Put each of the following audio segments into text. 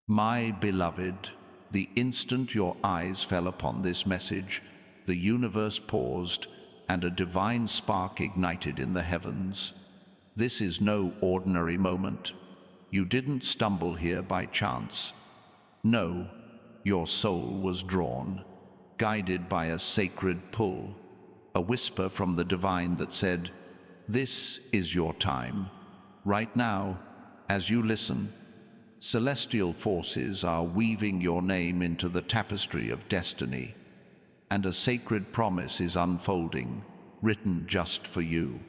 My beloved, the instant your eyes fell upon this message, the universe paused and a divine spark ignited in the heavens. This is no ordinary moment. You didn't stumble here by chance. No, your soul was drawn, guided by a sacred pull, a whisper from the divine that said, "This is your time." Right now, as you listen, celestial forces are weaving your name into the tapestry of destiny, and a sacred promise is unfolding, written just for you.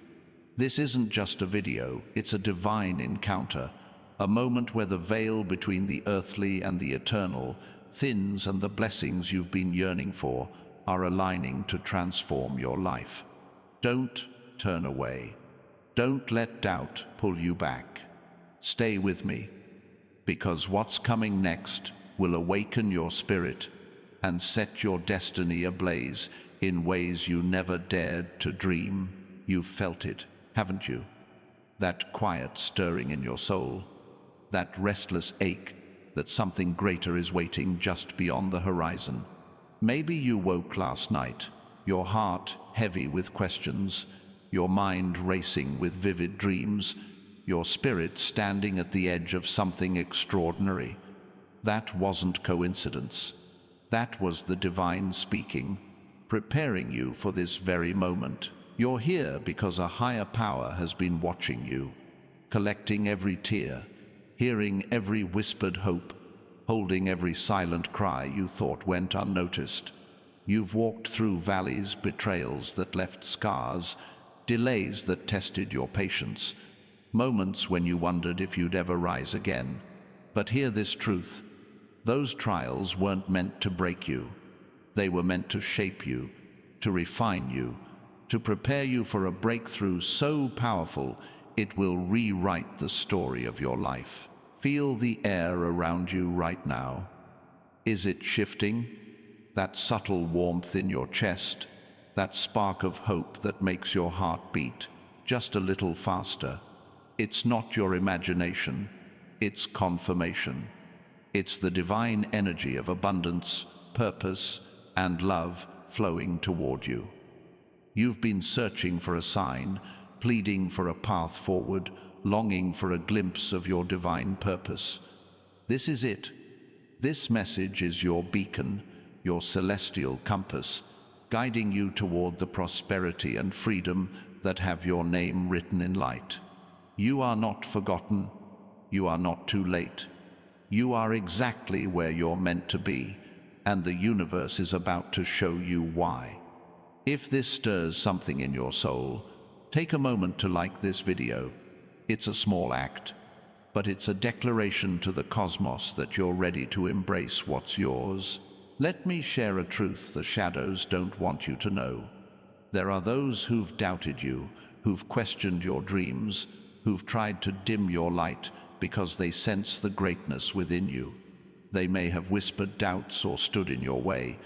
This isn't just a video, it's a divine encounter, a moment where the veil between the earthly and the eternal thins and the blessings you've been yearning for are aligning to transform your life. Don't turn away. Don't let doubt pull you back. Stay with me, because what's coming next will awaken your spirit and set your destiny ablaze in ways you never dared to dream. You've felt it, haven't you? That quiet stirring in your soul, that restless ache that something greater is waiting just beyond the horizon. Maybe you woke last night, your heart heavy with questions, your mind racing with vivid dreams, your spirit standing at the edge of something extraordinary. That wasn't coincidence. That was the divine speaking, preparing you for this very moment. You're here because a higher power has been watching you, collecting every tear, hearing every whispered hope, holding every silent cry you thought went unnoticed. You've walked through valleys, betrayals that left scars, delays that tested your patience, moments when you wondered if you'd ever rise again. But hear this truth. Those trials weren't meant to break you. They were meant to shape you, to refine you, to prepare you for a breakthrough so powerful it will rewrite the story of your life. Feel the air around you right now. Is it shifting? That subtle warmth in your chest, that spark of hope that makes your heart beat just a little faster. It's not your imagination, it's confirmation. It's the divine energy of abundance, purpose, and love flowing toward you. You've been searching for a sign, pleading for a path forward, longing for a glimpse of your divine purpose. This is it. This message is your beacon, your celestial compass, guiding you toward the prosperity and freedom that have your name written in light. You are not forgotten. You are not too late. You are exactly where you're meant to be, and the universe is about to show you why. If this stirs something in your soul, take a moment to like this video. It's a small act, but it's a declaration to the cosmos that you're ready to embrace what's yours. Let me share a truth the shadows don't want you to know. There are those who've doubted you, who've questioned your dreams, who've tried to dim your light because they sense the greatness within you. They may have whispered doubts or stood in your way,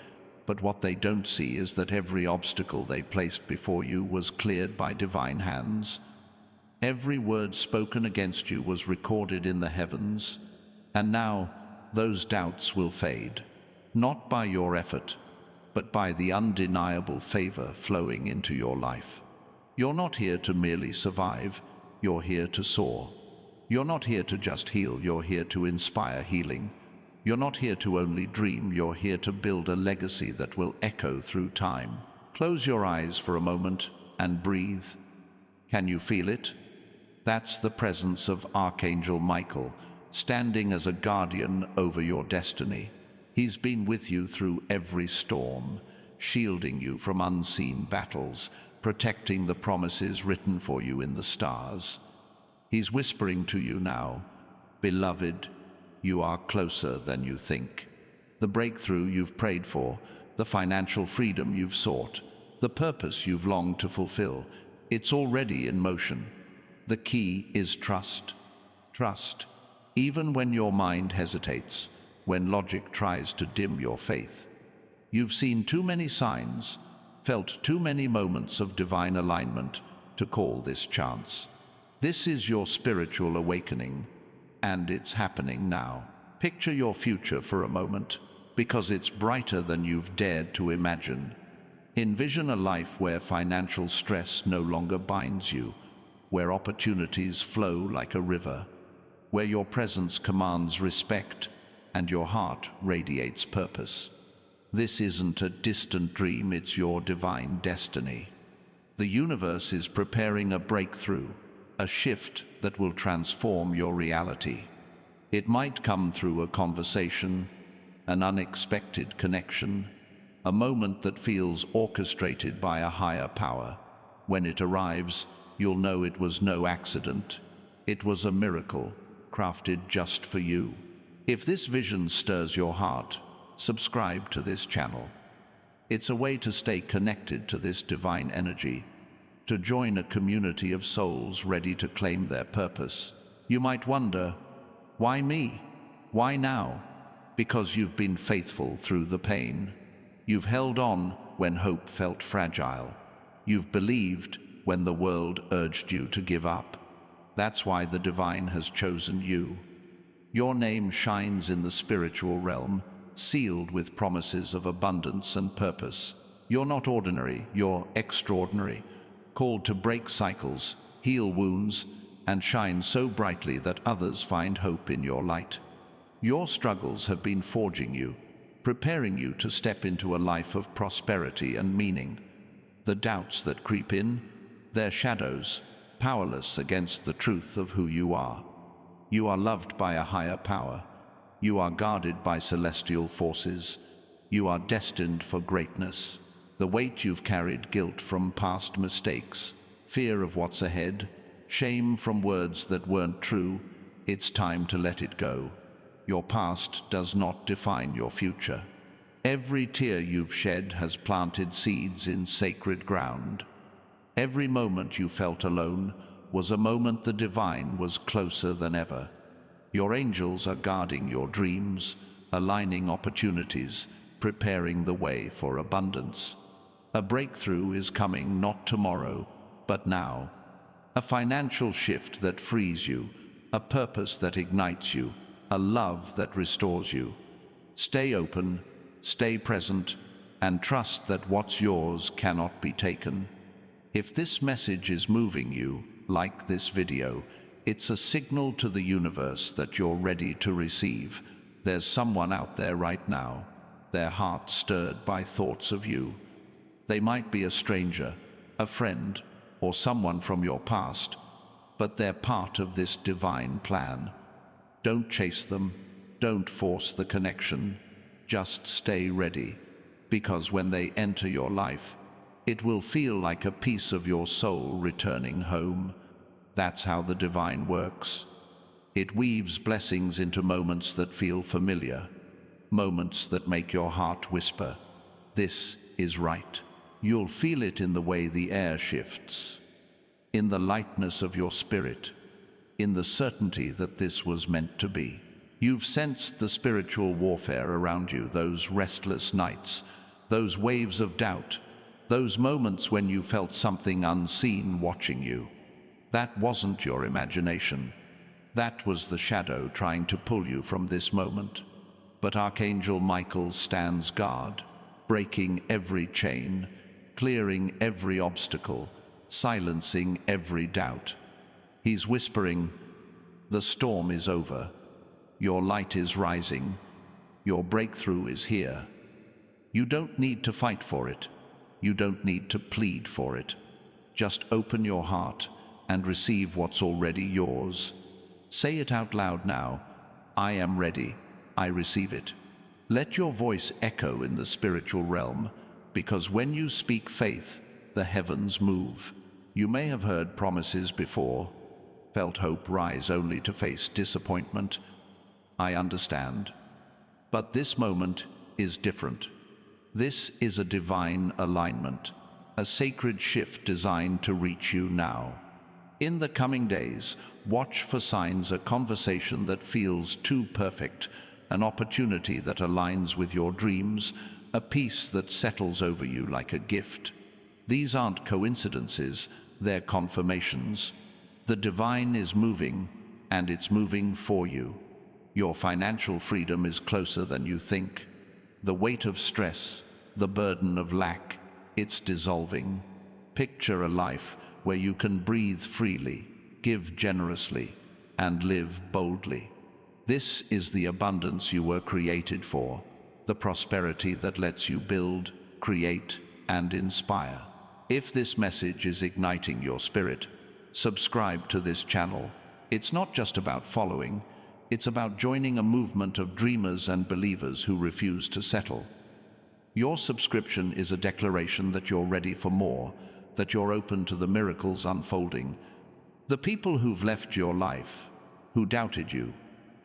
but what they don't see is that every obstacle they placed before you was cleared by divine hands. Every word spoken against you was recorded in the heavens, and now those doubts will fade, not by your effort, but by the undeniable favor flowing into your life. You're not here to merely survive, you're here to soar. You're not here to just heal, you're here to inspire healing. You're not here to only dream, you're here to build a legacy that will echo through time. Close your eyes for a moment and breathe. Can you feel it? That's the presence of Archangel Michael, standing as a guardian over your destiny. He's been with you through every storm, shielding you from unseen battles, protecting the promises written for you in the stars. He's whispering to you now, "Beloved, you are closer than you think." The breakthrough you've prayed for, the financial freedom you've sought, the purpose you've longed to fulfill, it's already in motion. The key is trust. Trust, even when your mind hesitates, when logic tries to dim your faith. You've seen too many signs, felt too many moments of divine alignment to call this chance. This is your spiritual awakening, and it's happening now. Picture your future for a moment, because it's brighter than you've dared to imagine. Envision a life where financial stress no longer binds you, where opportunities flow like a river, where your presence commands respect and your heart radiates purpose. This isn't a distant dream, it's your divine destiny. The universe is preparing a breakthrough, a shift that will transform your reality. It might come through a conversation, an unexpected connection, a moment that feels orchestrated by a higher power. When it arrives, you'll know it was no accident. It was a miracle, crafted just for you. If this vision stirs your heart, subscribe to this channel. It's a way to stay connected to this divine energy, to join a community of souls ready to claim their purpose. You might wonder, why me? Why now? Because you've been faithful through the pain. You've held on when hope felt fragile. You've believed when the world urged you to give up. That's why the divine has chosen you. Your name shines in the spiritual realm, sealed with promises of abundance and purpose. You're not ordinary, you're extraordinary, called to break cycles, heal wounds, and shine so brightly that others find hope in your light. Your struggles have been forging you, preparing you to step into a life of prosperity and meaning. The doubts that creep in, they're shadows, powerless against the truth of who you are. You are loved by a higher power. You are guarded by celestial forces. You are destined for greatness. The weight you've carried, guilt from past mistakes, fear of what's ahead, shame from words that weren't true, it's time to let it go. Your past does not define your future. Every tear you've shed has planted seeds in sacred ground. Every moment you felt alone was a moment the divine was closer than ever. Your angels are guarding your dreams, aligning opportunities, preparing the way for abundance. A breakthrough is coming, not tomorrow, but now. A financial shift that frees you, a purpose that ignites you, a love that restores you. Stay open, stay present, and trust that what's yours cannot be taken. If this message is moving you, like this video, it's a signal to the universe that you're ready to receive. There's someone out there right now, their heart stirred by thoughts of you. They might be a stranger, a friend, or someone from your past, but they're part of this divine plan. Don't chase them, don't force the connection, just stay ready, because when they enter your life, it will feel like a piece of your soul returning home. That's how the divine works. It weaves blessings into moments that feel familiar, moments that make your heart whisper, "This is right." You'll feel it in the way the air shifts, in the lightness of your spirit, in the certainty that this was meant to be. You've sensed the spiritual warfare around you, those restless nights, those waves of doubt, those moments when you felt something unseen watching you. That wasn't your imagination. That was the shadow trying to pull you from this moment. But Archangel Michael stands guard, breaking every chain, clearing every obstacle, silencing every doubt. He's whispering, "The storm is over. Your light is rising. Your breakthrough is here." You don't need to fight for it. You don't need to plead for it. Just open your heart and receive what's already yours. Say it out loud now. I am ready. I receive it. Let your voice echo in the spiritual realm, because when you speak faith, the heavens move. You may have heard promises before, felt hope rise only to face disappointment. I understand. But this moment is different. This is a divine alignment, a sacred shift designed to reach you now. In the coming days, watch for signs, a conversation that feels too perfect, an opportunity that aligns with your dreams, a peace that settles over you like a gift. These aren't coincidences, they're confirmations. The divine is moving, and it's moving for you. Your financial freedom is closer than you think. The weight of stress, the burden of lack, it's dissolving. Picture a life where you can breathe freely, give generously, and live boldly. This is the abundance you were created for, the prosperity that lets you build, create, and inspire. If this message is igniting your spirit, subscribe to this channel. It's not just about following, it's about joining a movement of dreamers and believers who refuse to settle. Your subscription is a declaration that you're ready for more, that you're open to the miracles unfolding. The people who've left your life, who doubted you,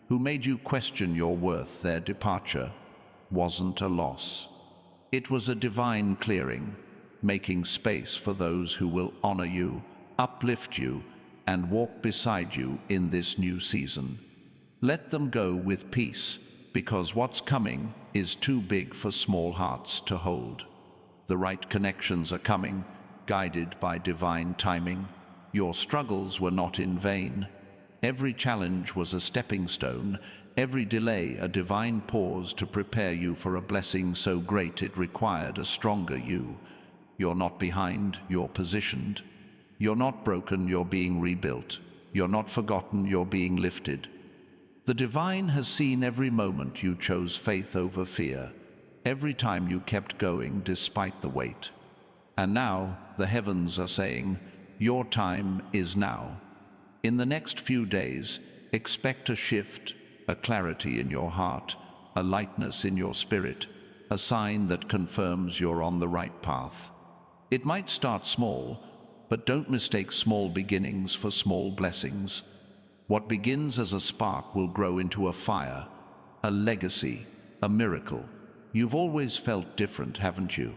who made you question your worth, their departure wasn't a loss. It was a divine clearing, making space for those who will honor you, uplift you, and walk beside you in this new season. Let them go with peace, because what's coming is too big for small hearts to hold. The right connections are coming, guided by divine timing. Your struggles were not in vain. Every challenge was a stepping stone, every delay a divine pause to prepare you for a blessing so great it required a stronger you. You're not behind, you're positioned. You're not broken, you're being rebuilt. You're not forgotten, you're being lifted. The divine has seen every moment you chose faith over fear, every time you kept going despite the weight. And now the heavens are saying, your time is now. In the next few days, expect a shift, a clarity in your heart, a lightness in your spirit, a sign that confirms you're on the right path. It might start small, but don't mistake small beginnings for small blessings. What begins as a spark will grow into a fire, a legacy, a miracle. You've always felt different, haven't you?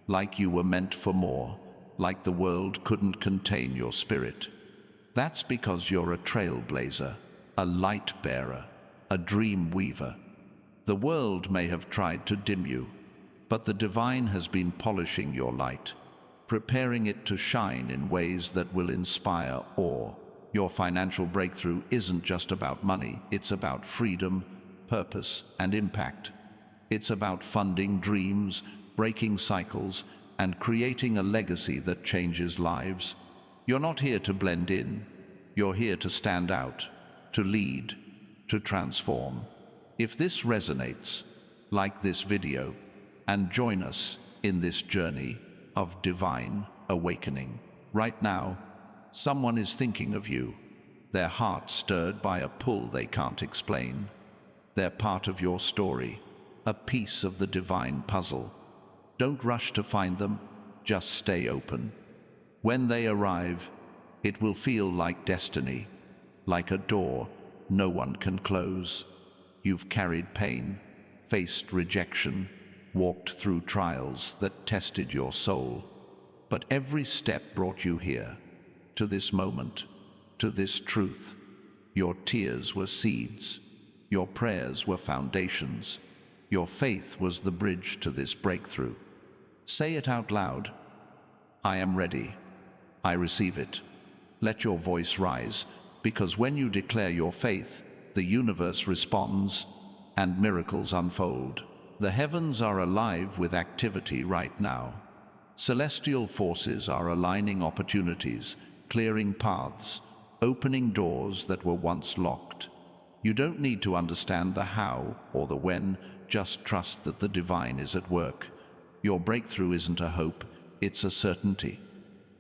Like you were meant for more, like the world couldn't contain your spirit. That's because you're a trailblazer, a light bearer, a dream weaver. The world may have tried to dim you, but the divine has been polishing your light, preparing it to shine in ways that will inspire awe. Your financial breakthrough isn't just about money, it's about freedom, purpose, and impact. It's about funding dreams, breaking cycles, and creating a legacy that changes lives. You're not here to blend in. You're here to stand out, to lead, to transform. If this resonates, like this video, and join us in this journey of divine awakening. Right now, someone is thinking of you, their heart stirred by a pull they can't explain. They're part of your story, a piece of the divine puzzle. Don't rush to find them, just stay open. When they arrive, it will feel like destiny, like a door no one can close. You've carried pain, faced rejection, walked through trials that tested your soul. But every step brought you here, to this moment, to this truth. Your tears were seeds, your prayers were foundations, your faith was the bridge to this breakthrough. Say it out loud. I am ready. I receive it. Let your voice rise, because when you declare your faith, the universe responds and miracles unfold. The heavens are alive with activity right now. Celestial forces are aligning opportunities, clearing paths, opening doors that were once locked. You don't need to understand the how or the when, just trust that the divine is at work. Your breakthrough isn't a hope, it's a certainty.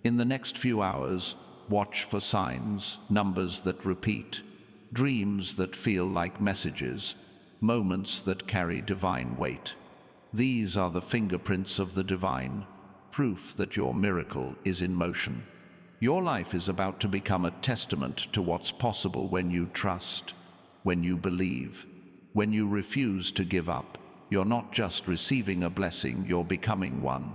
In the next few hours, watch for signs, numbers that repeat, dreams that feel like messages, moments that carry divine weight. These are the fingerprints of the divine, proof that your miracle is in motion. Your life is about to become a testament to what's possible when you trust, when you believe, when you refuse to give up. You're not just receiving a blessing, you're becoming one.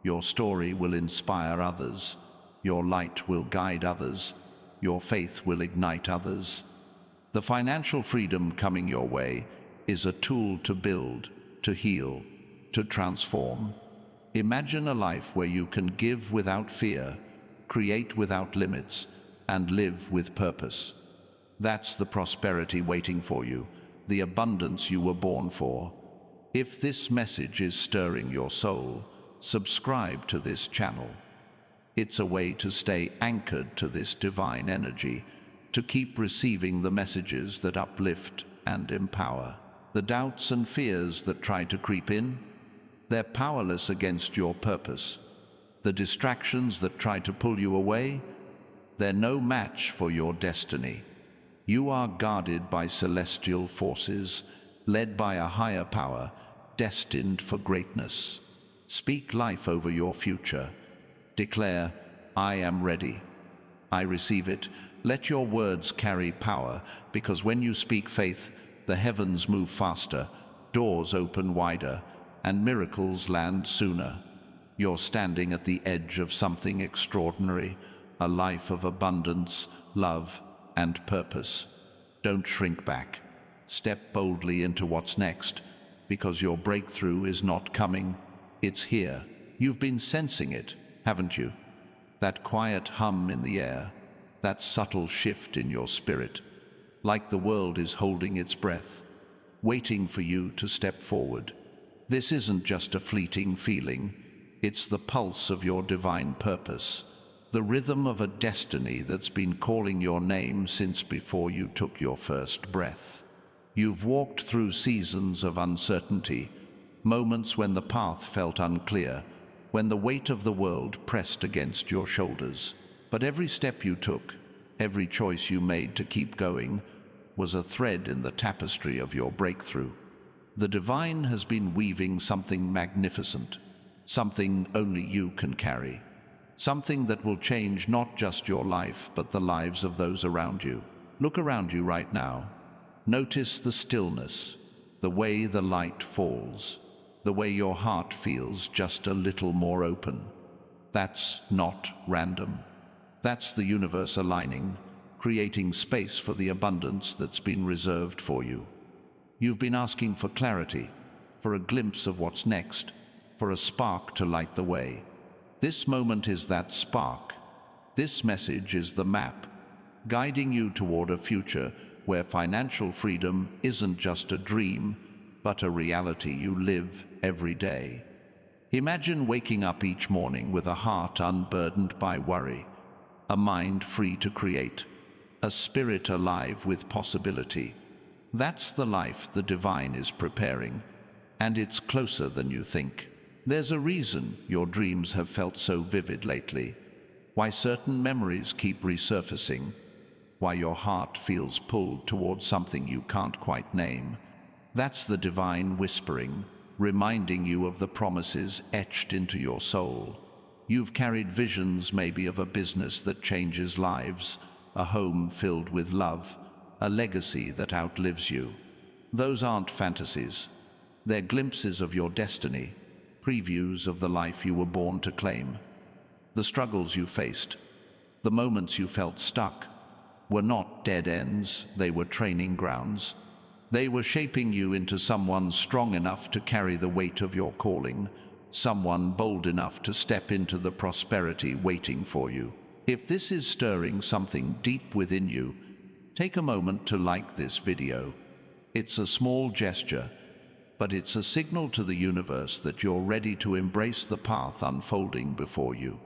Your story will inspire others. Your light will guide others. Your faith will ignite others. The financial freedom coming your way is a tool to build, to heal, to transform. Imagine a life where you can give without fear, create without limits, and live with purpose. That's the prosperity waiting for you, the abundance you were born for. If this message is stirring your soul, subscribe to this channel. It's a way to stay anchored to this divine energy, to keep receiving the messages that uplift and empower. The doubts and fears that try to creep in, they're powerless against your purpose. The distractions that try to pull you away, they're no match for your destiny. You are guarded by celestial forces, led by a higher power, destined for greatness. Speak life over your future. Declare, I am ready. I receive it. Let your words carry power, because when you speak faith, the heavens move faster, doors open wider, and miracles land sooner. You're standing at the edge of something extraordinary, a life of abundance, love, and purpose. Don't shrink back. Step boldly into what's next, because your breakthrough is not coming, it's here. You've been sensing it, haven't you? That quiet hum in the air, that subtle shift in your spirit, like the world is holding its breath, waiting for you to step forward. This isn't just a fleeting feeling, it's the pulse of your divine purpose, the rhythm of a destiny that's been calling your name since before you took your first breath. You've walked through seasons of uncertainty, moments when the path felt unclear, when the weight of the world pressed against your shoulders. But every step you took, every choice you made to keep going, was a thread in the tapestry of your breakthrough. The divine has been weaving something magnificent, something only you can carry. Something that will change not just your life, but the lives of those around you. Look around you right now. Notice the stillness, the way the light falls, the way your heart feels just a little more open. That's not random. That's the universe aligning, creating space for the abundance that's been reserved for you. You've been asking for clarity, for a glimpse of what's next, for a spark to light the way. This moment is that spark. This message is the map, guiding you toward a future where financial freedom isn't just a dream, but a reality you live every day. Imagine waking up each morning with a heart unburdened by worry, a mind free to create, a spirit alive with possibility. That's the life the divine is preparing, and it's closer than you think. There's a reason your dreams have felt so vivid lately, why certain memories keep resurfacing, why your heart feels pulled towards something you can't quite name. That's the divine whispering, reminding you of the promises etched into your soul. You've carried visions maybe of a business that changes lives, a home filled with love, a legacy that outlives you. Those aren't fantasies. They're glimpses of your destiny, previews of the life you were born to claim. The struggles you faced, the moments you felt stuck, were not dead ends, they were training grounds. They were shaping you into someone strong enough to carry the weight of your calling, someone bold enough to step into the prosperity waiting for you. If this is stirring something deep within you, take a moment to like this video. It's a small gesture, but it's a signal to the universe that you're ready to embrace the path unfolding before you.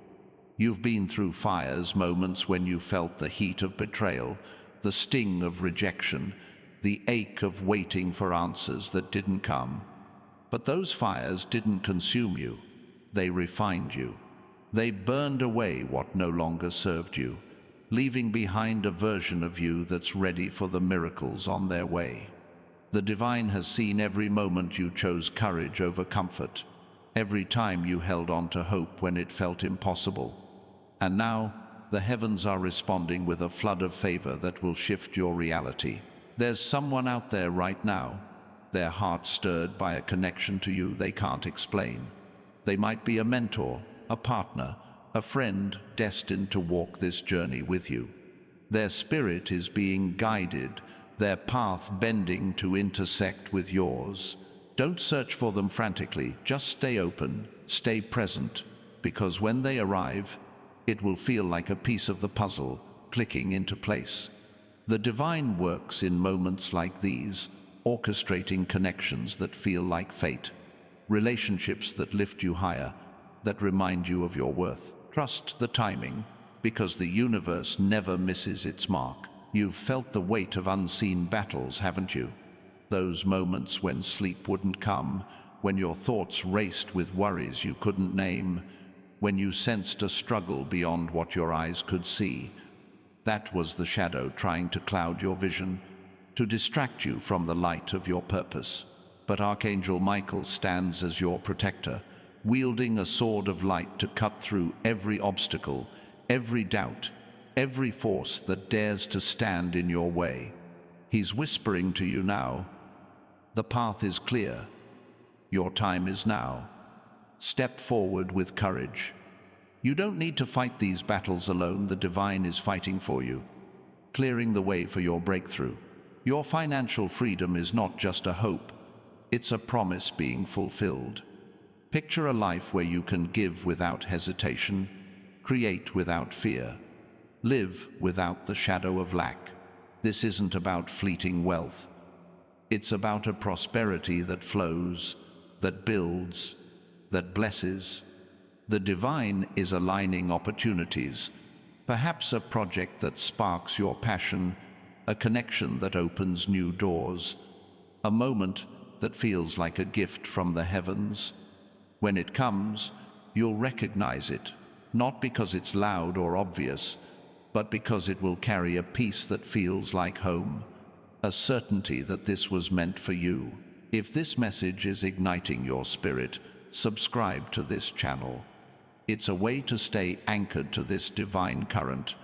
You've been through fires, moments when you felt the heat of betrayal, the sting of rejection, the ache of waiting for answers that didn't come. But those fires didn't consume you. They refined you. They burned away what no longer served you, leaving behind a version of you that's ready for the miracles on their way. The divine has seen every moment you chose courage over comfort, every time you held on to hope when it felt impossible. And now, the heavens are responding with a flood of favor that will shift your reality. There's someone out there right now, their heart stirred by a connection to you they can't explain. They might be a mentor, a partner, a friend destined to walk this journey with you. Their spirit is being guided, their path bending to intersect with yours. Don't search for them frantically, just stay open, stay present, because when they arrive, it will feel like a piece of the puzzle clicking into place. The divine works in moments like these, orchestrating connections that feel like fate, relationships that lift you higher, that remind you of your worth. Trust the timing, because the universe never misses its mark. You've felt the weight of unseen battles, haven't you? Those moments when sleep wouldn't come, when your thoughts raced with worries you couldn't name, when you sensed a struggle beyond what your eyes could see. That was the shadow trying to cloud your vision, to distract you from the light of your purpose. But Archangel Michael stands as your protector, wielding a sword of light to cut through every obstacle, every doubt, every force that dares to stand in your way. He's whispering to you now, the path is clear. Your time is now. Step forward with courage. You don't need to fight these battles alone. The divine is fighting for you, clearing the way for your breakthrough. Your financial freedom is not just a hope, it's a promise being fulfilled. Picture a life where you can give without hesitation, create without fear, live without the shadow of lack. This isn't about fleeting wealth. It's about a prosperity that flows, that builds, that blesses. The divine is aligning opportunities, perhaps a project that sparks your passion, a connection that opens new doors, a moment that feels like a gift from the heavens. When it comes, you'll recognize it, not because it's loud or obvious, but because it will carry a peace that feels like home, a certainty that this was meant for you. If this message is igniting your spirit, subscribe to this channel. It's a way to stay anchored to this divine current,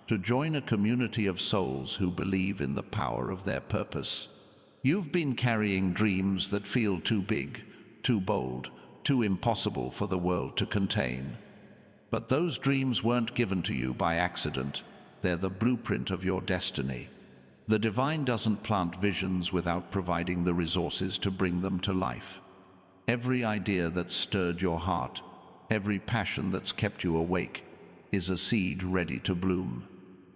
to join a community of souls who believe in the power of their purpose. You've been carrying dreams that feel too big, too bold, too impossible for the world to contain. But those dreams weren't given to you by accident. They're the blueprint of your destiny. The divine doesn't plant visions without providing the resources to bring them to life. Every idea that's stirred your heart, every passion that's kept you awake, is a seed ready to bloom.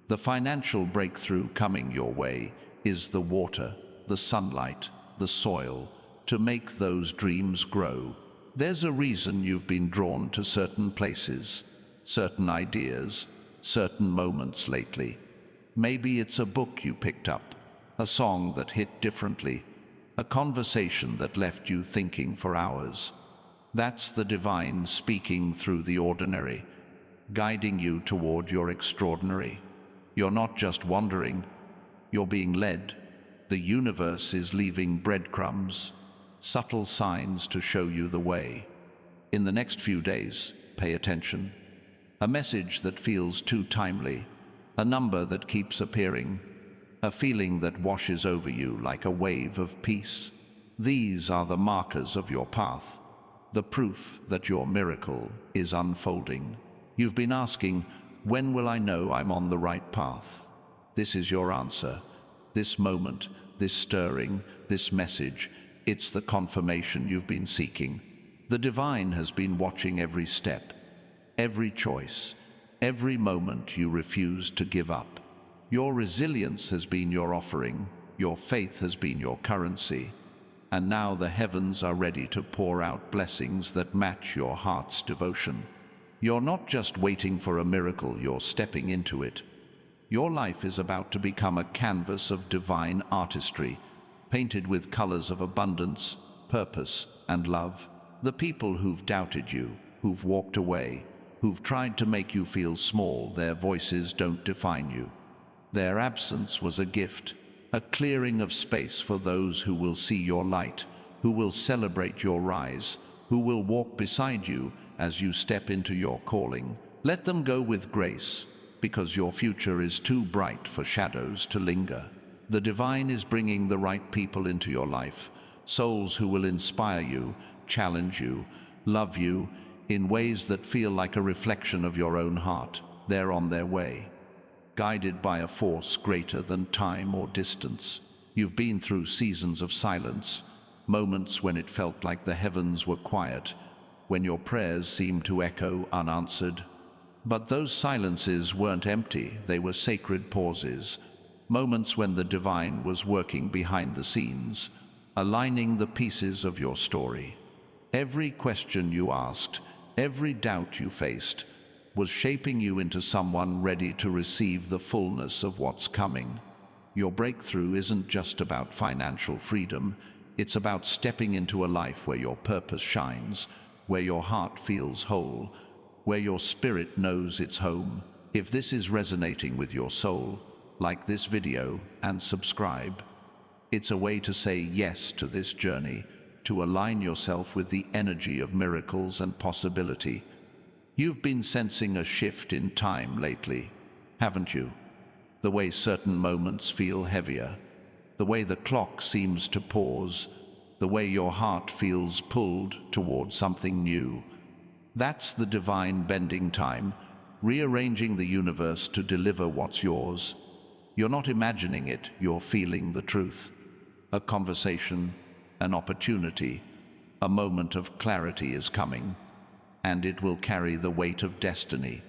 The financial breakthrough coming your way is the water, the sunlight, the soil, to make those dreams grow. There's a reason you've been drawn to certain places, certain ideas, certain moments lately. Maybe it's a book you picked up, a song that hit differently, a conversation that left you thinking for hours. That's the divine speaking through the ordinary, guiding you toward your extraordinary. You're not just wandering, you're being led. The universe is leaving breadcrumbs, subtle signs to show you the way. In the next few days, pay attention. A message that feels too timely, a number that keeps appearing, a feeling that washes over you like a wave of peace. These are the markers of your path, the proof that your miracle is unfolding. You've been asking, when will I know I'm on the right path? This is your answer. This moment, this stirring, this message, it's the confirmation you've been seeking. The divine has been watching every step, every choice, every moment you refuse to give up. Your resilience has been your offering, your faith has been your currency, and now the heavens are ready to pour out blessings that match your heart's devotion. You're not just waiting for a miracle, you're stepping into it. Your life is about to become a canvas of divine artistry, painted with colors of abundance, purpose, and love. The people who've doubted you, who've walked away, who've tried to make you feel small, their voices don't define you. Their absence was a gift, a clearing of space for those who will see your light, who will celebrate your rise, who will walk beside you as you step into your calling. Let them go with grace, because your future is too bright for shadows to linger. The divine is bringing the right people into your life, souls who will inspire you, challenge you, love you, in ways that feel like a reflection of your own heart. They're on their way, guided by a force greater than time or distance. You've been through seasons of silence, moments when it felt like the heavens were quiet, when your prayers seemed to echo unanswered. But those silences weren't empty, they were sacred pauses, moments when the divine was working behind the scenes, aligning the pieces of your story. Every question you asked, every doubt you faced, was shaping you into someone ready to receive the fullness of what's coming. Your breakthrough isn't just about financial freedom, it's about stepping into a life where your purpose shines, where your heart feels whole, where your spirit knows its home. If this is resonating with your soul, like this video and subscribe. It's a way to say yes to this journey, to align yourself with the energy of miracles and possibility. You've been sensing a shift in time lately, haven't you? The way certain moments feel heavier, the way the clock seems to pause, the way your heart feels pulled toward something new. That's the divine bending time, rearranging the universe to deliver what's yours. You're not imagining it, you're feeling the truth. A conversation, an opportunity, a moment of clarity is coming, and it will carry the weight of destiny.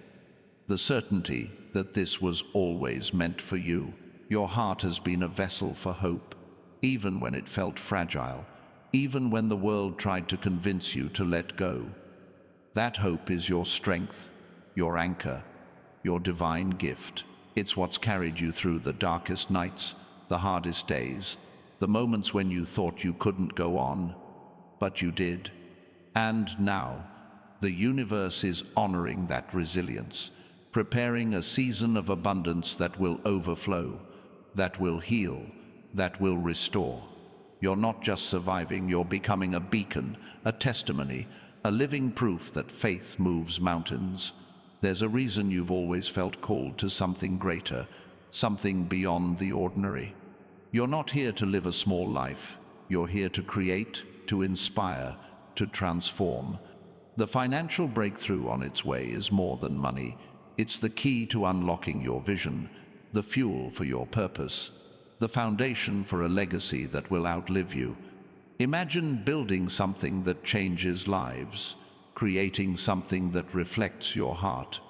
The certainty that this was always meant for you. Your heart has been a vessel for hope, even when it felt fragile, even when the world tried to convince you to let go. That hope is your strength, your anchor, your divine gift. It's what's carried you through the darkest nights, the hardest days, the moments when you thought you couldn't go on, but you did. And now, the universe is honoring that resilience, preparing a season of abundance that will overflow, that will heal, that will restore. You're not just surviving, you're becoming a beacon, a testimony, a living proof that faith moves mountains. There's a reason you've always felt called to something greater, something beyond the ordinary. You're not here to live a small life. You're here to create, to inspire, to transform. The financial breakthrough on its way is more than money. It's the key to unlocking your vision, the fuel for your purpose, the foundation for a legacy that will outlive you. Imagine building something that changes lives, creating something that reflects your heart,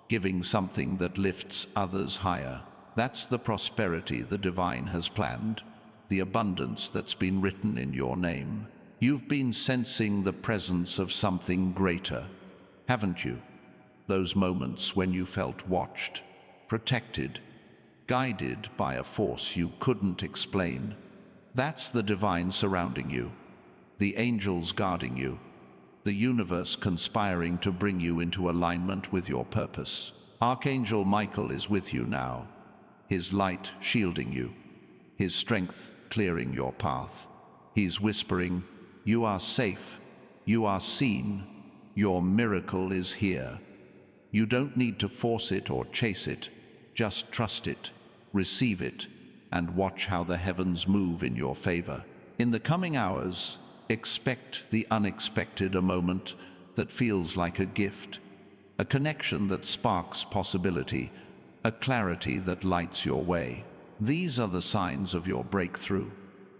giving something that lifts others higher. That's the prosperity the divine has planned, the abundance that's been written in your name. You've been sensing the presence of something greater, haven't you? Those moments when you felt watched, protected, guided by a force you couldn't explain. That's the divine surrounding you, the angels guarding you, the universe conspiring to bring you into alignment with your purpose. Archangel Michael is with you now, his light shielding you, his strength clearing your path. He's whispering, "You are safe, you are seen, your miracle is here." You don't need to force it or chase it, just trust it, receive it, and watch how the heavens move in your favor. In the coming hours, expect the unexpected, a moment that feels like a gift, a connection that sparks possibility, a clarity that lights your way. These are the signs of your breakthrough,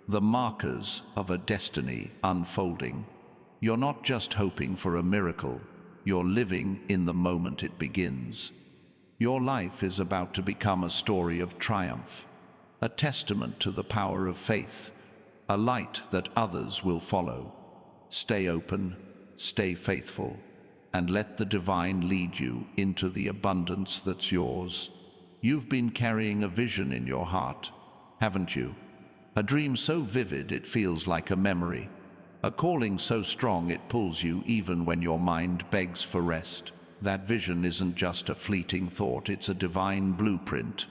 the markers of a destiny unfolding. You're not just hoping for a miracle, you're living in the moment it begins. Your life is about to become a story of triumph, a testament to the power of faith, a light that others will follow. Stay open, stay faithful, and let the divine lead you into the abundance that's yours. You've been carrying a vision in your heart, haven't you? A dream so vivid it feels like a memory, a calling so strong it pulls you even when your mind begs for rest. That vision isn't just a fleeting thought, it's a divine blueprint,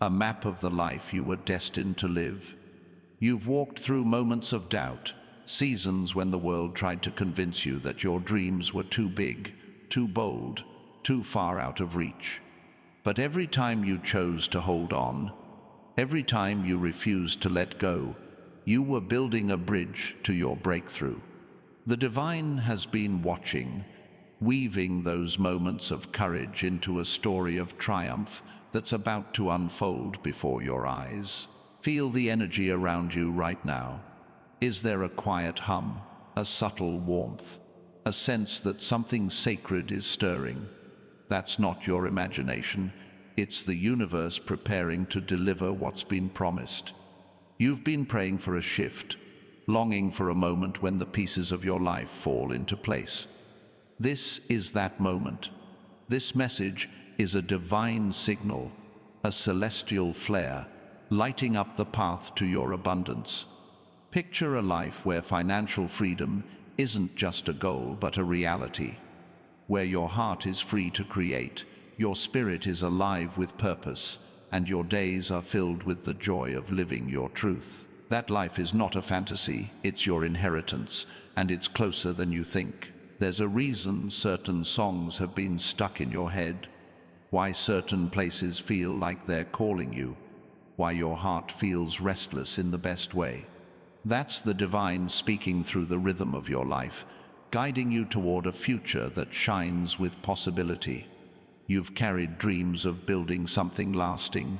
a map of the life you were destined to live. You've walked through moments of doubt, seasons when the world tried to convince you that your dreams were too big, too bold, too far out of reach. But every time you chose to hold on, every time you refused to let go, you were building a bridge to your breakthrough. The divine has been watching, weaving those moments of courage into a story of triumph that's about to unfold before your eyes. Feel the energy around you right now. Is there a quiet hum, a subtle warmth, a sense that something sacred is stirring? That's not your imagination. It's the universe preparing to deliver what's been promised. You've been praying for a shift, longing for a moment when the pieces of your life fall into place. This is that moment. This message is a divine signal, a celestial flare, lighting up the path to your abundance. Picture a life where financial freedom isn't just a goal but a reality, where your heart is free to create, your spirit is alive with purpose, and your days are filled with the joy of living your truth. That life is not a fantasy, it's your inheritance, and it's closer than you think. There's a reason certain songs have been stuck in your head, why certain places feel like they're calling you, why your heart feels restless in the best way. That's the divine speaking through the rhythm of your life, guiding you toward a future that shines with possibility. You've carried dreams of building something lasting,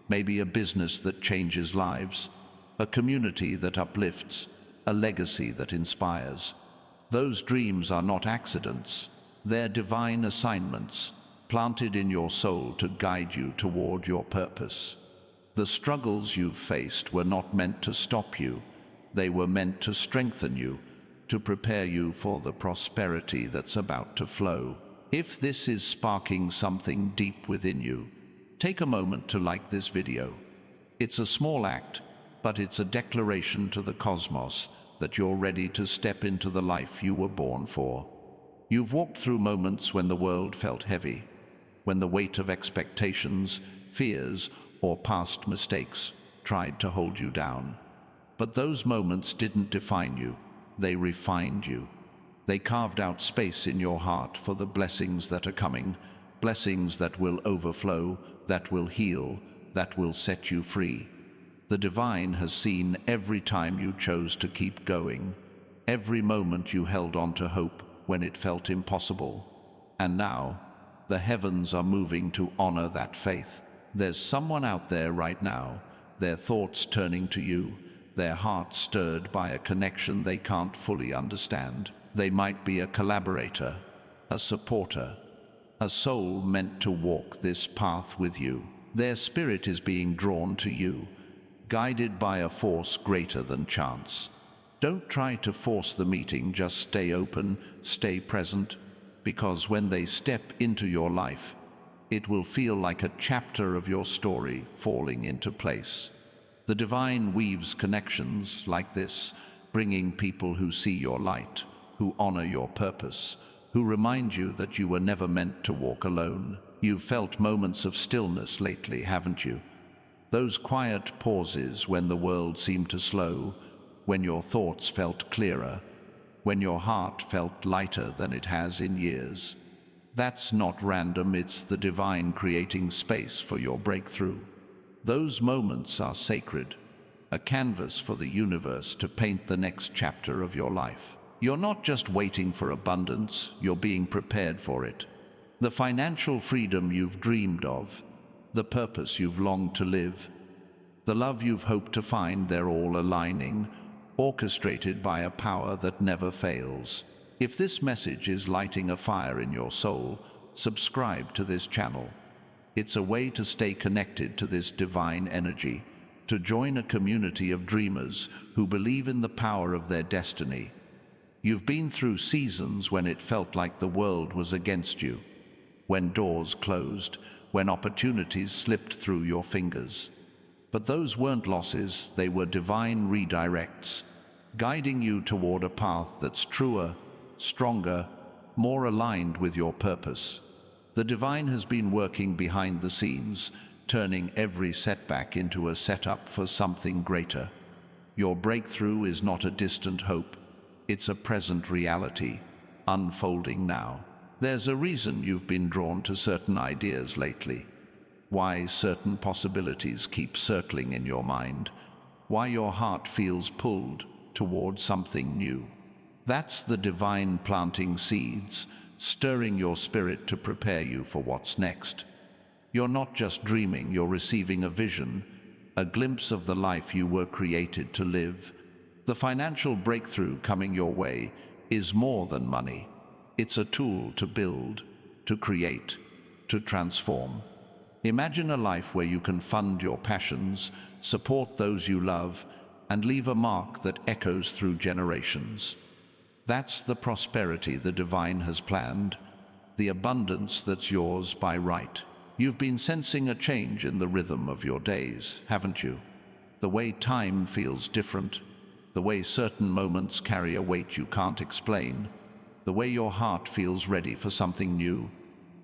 maybe a business that changes lives, a community that uplifts, a legacy that inspires. Those dreams are not accidents, they're divine assignments, planted in your soul to guide you toward your purpose. The struggles you've faced were not meant to stop you, they were meant to strengthen you, to prepare you for the prosperity that's about to flow. If this is sparking something deep within you, take a moment to like this video. It's a small act, but it's a declaration to the cosmos that you're ready to step into the life you were born for. You've walked through moments when the world felt heavy, when the weight of expectations, fears, or past mistakes tried to hold you down. But those moments didn't define you, they refined you. They carved out space in your heart for the blessings that are coming, blessings that will overflow, that will heal, that will set you free. The divine has seen every time you chose to keep going, every moment you held on to hope when it felt impossible. And now, the heavens are moving to honor that faith. There's someone out there right now, their thoughts turning to you, their hearts stirred by a connection they can't fully understand. They might be a collaborator, a supporter, a soul meant to walk this path with you. Their spirit is being drawn to you, guided by a force greater than chance. Don't try to force the meeting, just stay open, stay present, because when they step into your life, it will feel like a chapter of your story falling into place. The divine weaves connections like this, bringing people who see your light, who honor your purpose, who remind you that you were never meant to walk alone. You've felt moments of stillness lately, haven't you? Those quiet pauses when the world seemed to slow, when your thoughts felt clearer, when your heart felt lighter than it has in years. That's not random, it's the divine creating space for your breakthrough. Those moments are sacred, a canvas for the universe to paint the next chapter of your life. You're not just waiting for abundance, you're being prepared for it. The financial freedom you've dreamed of, the purpose you've longed to live, the love you've hoped to find, they're all aligning, orchestrated by a power that never fails. If this message is lighting a fire in your soul, subscribe to this channel. It's a way to stay connected to this divine energy, to join a community of dreamers who believe in the power of their destiny. You've been through seasons when it felt like the world was against you, when doors closed, when opportunities slipped through your fingers. But those weren't losses, they were divine redirects, guiding you toward a path that's truer, stronger, more aligned with your purpose. The divine has been working behind the scenes, turning every setback into a setup for something greater. Your breakthrough is not a distant hope, it's a present reality, unfolding now. There's a reason you've been drawn to certain ideas lately, why certain possibilities keep circling in your mind, why your heart feels pulled toward something new. That's the divine planting seeds, stirring your spirit to prepare you for what's next. You're not just dreaming, you're receiving a vision, a glimpse of the life you were created to live. The financial breakthrough coming your way is more than money. It's a tool to build, to create, to transform. Imagine a life where you can fund your passions, support those you love, and leave a mark that echoes through generations. That's the prosperity the divine has planned, the abundance that's yours by right. You've been sensing a change in the rhythm of your days, haven't you? The way time feels different, the way certain moments carry a weight you can't explain, the way your heart feels ready for something new.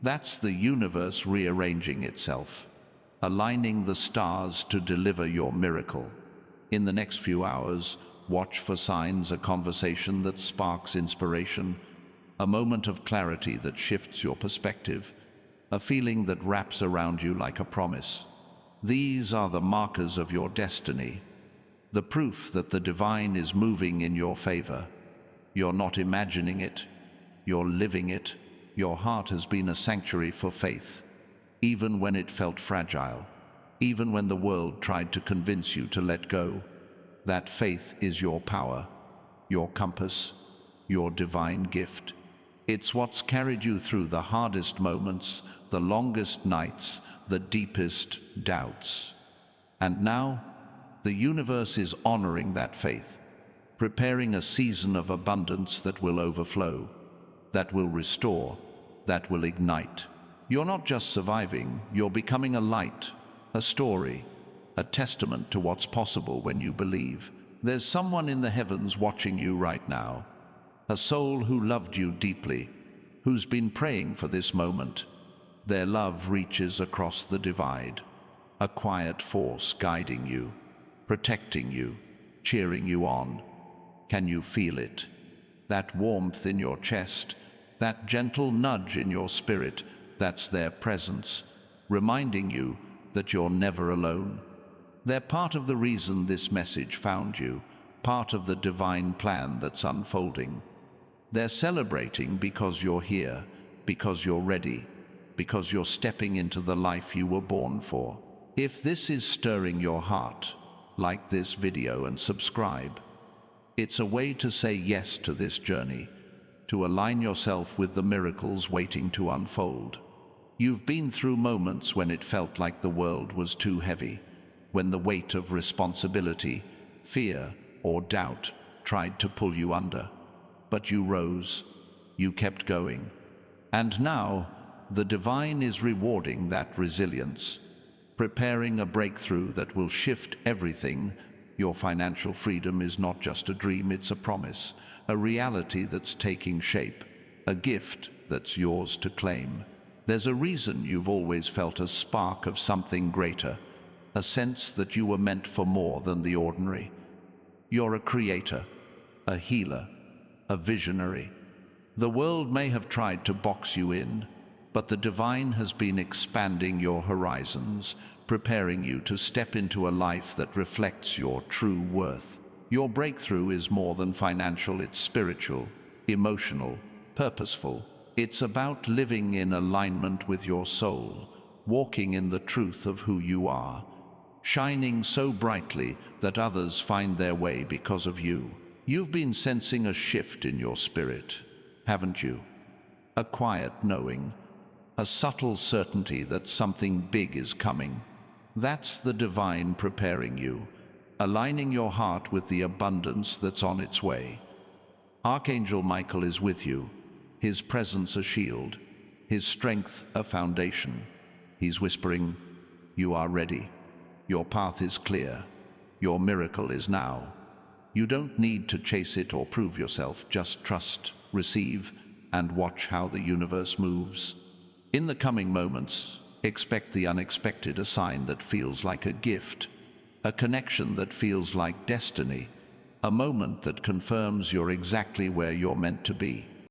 That's the universe rearranging itself, aligning the stars to deliver your miracle. In the next few hours, watch for signs, a conversation that sparks inspiration, a moment of clarity that shifts your perspective, a feeling that wraps around you like a promise. These are the markers of your destiny, the proof that the divine is moving in your favor. You're not imagining it, you're living it. Your heart has been a sanctuary for faith, even when it felt fragile, even when the world tried to convince you to let go. That faith is your power, your compass, your divine gift. It's what's carried you through the hardest moments, the longest nights, the deepest doubts. And now, the universe is honoring that faith, preparing a season of abundance that will overflow, that will restore, that will ignite. You're not just surviving, you're becoming a light, a story, a testament to what's possible when you believe. There's someone in the heavens watching you right now, a soul who loved you deeply, who's been praying for this moment. Their love reaches across the divide, a quiet force guiding you, protecting you, cheering you on. Can you feel it? That warmth in your chest, that gentle nudge in your spirit, that's their presence, reminding you that you're never alone. They're part of the reason this message found you, part of the divine plan that's unfolding. They're celebrating because you're here, because you're ready, because you're stepping into the life you were born for. If this is stirring your heart, like this video and subscribe. It's a way to say yes to this journey, to align yourself with the miracles waiting to unfold. You've been through moments when it felt like the world was too heavy, when the weight of responsibility, fear, or doubt tried to pull you under. But you rose, you kept going. And now, the divine is rewarding that resilience, preparing a breakthrough that will shift everything. Your financial freedom is not just a dream, it's a promise, a reality that's taking shape, a gift that's yours to claim. There's a reason you've always felt a spark of something greater, a sense that you were meant for more than the ordinary. You're a creator, a healer, a visionary. The world may have tried to box you in, but the divine has been expanding your horizons, preparing you to step into a life that reflects your true worth. Your breakthrough is more than financial, it's spiritual, emotional, purposeful. It's about living in alignment with your soul, walking in the truth of who you are, shining so brightly that others find their way because of you. You've been sensing a shift in your spirit, haven't you? A quiet knowing, a subtle certainty that something big is coming. That's the divine preparing you, aligning your heart with the abundance that's on its way. Archangel Michael is with you, his presence a shield, his strength a foundation. He's whispering, "You are ready. Your path is clear. Your miracle is now." You don't need to chase it or prove yourself, just trust, receive, and watch how the universe moves. In the coming moments, expect the unexpected, a sign that feels like a gift, a connection that feels like destiny, a moment that confirms you're exactly where you're meant to be.